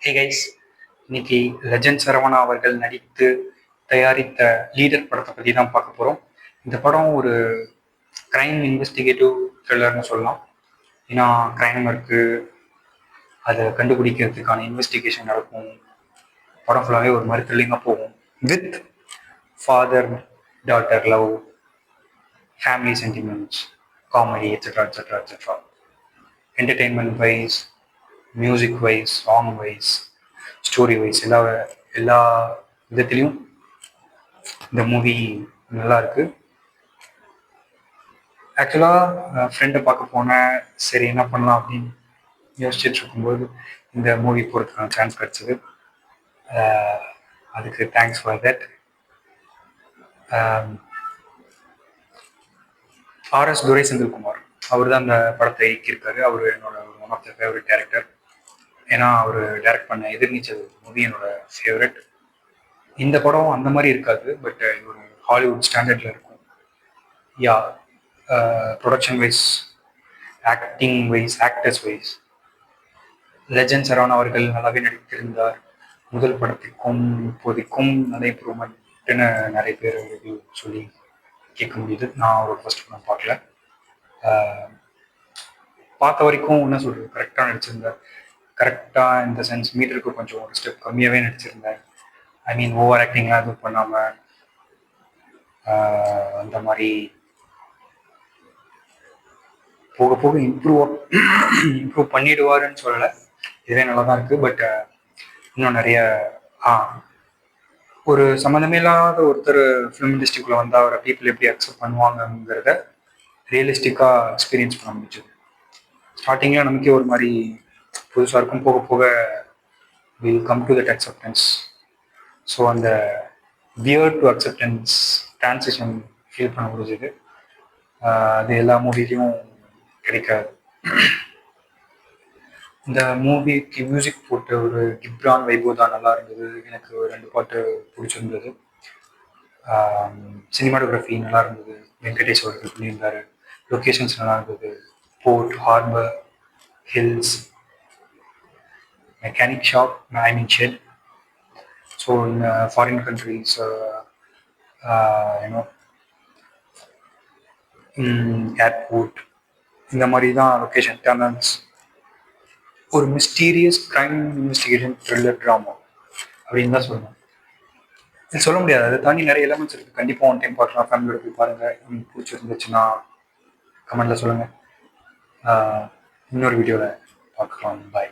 Hey guys, இன்னைக்கு legend Saravana அவர்கள் நடித்து தயாரித்த லீடர் படத்தை பற்றி தான் பார்க்க போகிறோம். இந்த படம் ஒரு க்ரைம் இன்வெஸ்டிகேட்டிவ் த்ரில்லர்னு சொல்லலாம். ஏன்னா க்ரைம் இருக்குது, அதை கண்டுபிடிக்கிறதுக்கான இன்வெஸ்டிகேஷன் நடக்கும். படம் ஃபுல்லாகவே ஒரு மாதிரி த்ரில்லிங்காக போகும். With father daughter love, family sentiments, comedy etcetera etcetera etcetera. Entertainment wise, music wise, song wise, story wise எல்லா விதத்துலேயும் இந்த மூவி நல்லா இருக்கு. ஆக்சுவலாக ஃப்ரெண்டை பார்க்க போனேன், சரி என்ன பண்ணலாம் அப்படின்னு யோசிச்சுட்டு இருக்கும்போது இந்த மூவி போகிறதுக்கான சான்ஸ் கிடச்சிது. அதுக்கு thanks for that. RS Durai Senthilkumar அவர் தான் அந்த படத்தை இயக்கியிருக்காரு. அவர் என்னோட one of the favourite director. ஏன்னா அவர் டைரக்ட் பண்ண எதிர்நீச்சல் மூவி என்னோட ஃபேவரட். இந்த படம் அந்த மாதிரி இருக்காது, பட் இது ஒரு ஹாலிவுட் ஸ்டாண்டர்டில் இருக்கும். Yeah, production wise, acting wise, actors wise legend Saravana அவர்கள் நல்லாவே நடித்திருந்தார். முதல் படத்திற்கும் இப்போதைக்கும் நல்ல இம்ப்ரூவ்மெண்ட்னு நிறைய பேர் ரிவ்யூ சொல்லி கேட்க முடியுது. நான் ஒரு ஃபர்ஸ்ட் படம் பார்க்கல, பார்த்த வரைக்கும் என்ன சொல்கிறது, கரெக்டாக நடிச்சிருந்தார். கரெக்டாக இந்த சென்ஸ் மீட்டருக்கு கொஞ்சம் ஒரு ஸ்டெப் கம்மியாகவே நடிச்சிருந்தேன். ஐ மீன் ஓவர் ஆக்டிங்லாம் எதுவும் பண்ணாமல் அந்த மாதிரி போக போக இம்ப்ரூவ் பண்ணிடுவாருன்னு சொல்லலை. இதுவே நல்லா தான் இருக்குது. பட் இன்னும் நிறைய ஒரு சம்மந்தமே இல்லாத ஒருத்தர் ஃபிலிம் இண்டஸ்ட்ரிக்குள்ளே வந்தால் அவரை பீப்புள் எப்படி அக்செப்ட் பண்ணுவாங்கங்கிறத ரியலிஸ்டிக்காக எக்ஸ்பீரியன்ஸ் பண்ண முடிஞ்சது. ஸ்டார்டிங்கில் நமக்கே ஒரு மாதிரி புதுசாக இருக்கும், போக போக will come to that acceptance. So அந்த வியர் டு அக்செப்டன்ஸ் டிரான்சிஷன் ஃபீல் பண்ண முடிஞ்சது. அது எல்லா மூவிலையும் கிடைக்காது. இந்த மூவிக்கு மியூசிக் போட்ட ஒரு கிப்ரான் வைபோ தான் நல்லா இருந்தது. எனக்கு 2 பாட்டு பிடிச்சிருந்தது. சினிமாட்டோகிராஃபி நல்லா இருந்தது, வெங்கடேஷ் அவர்கள் பண்ணியிருந்தார். லொக்கேஷன்ஸ் நல்லா இருந்தது, port, harbour, hills, mechanic shop, I mean shed. So இந்த ஃபாரின் கண்ட்ரிஸ், ஏர்போர்ட், இந்த மாதிரி தான் லொக்கேஷன். டனல்ஸ், ஒரு mysterious crime investigation thriller drama அப்படின்னு தான் சொல்லணும். இது சொல்ல முடியாது, அதை தாண்டி நிறைய எலமெண்ட்ஸ் இருக்குது. கண்டிப்பாக ஒன் டைம் பார்க்கலாம், ஃபேமிலியோட போய் பாருங்கள். உங்களுக்கு பிடிச்சிருந்துச்சுன்னா கமெண்டில் சொல்லுங்கள். இன்னொரு வீடியோவில் பார்க்கலாம். பாய்.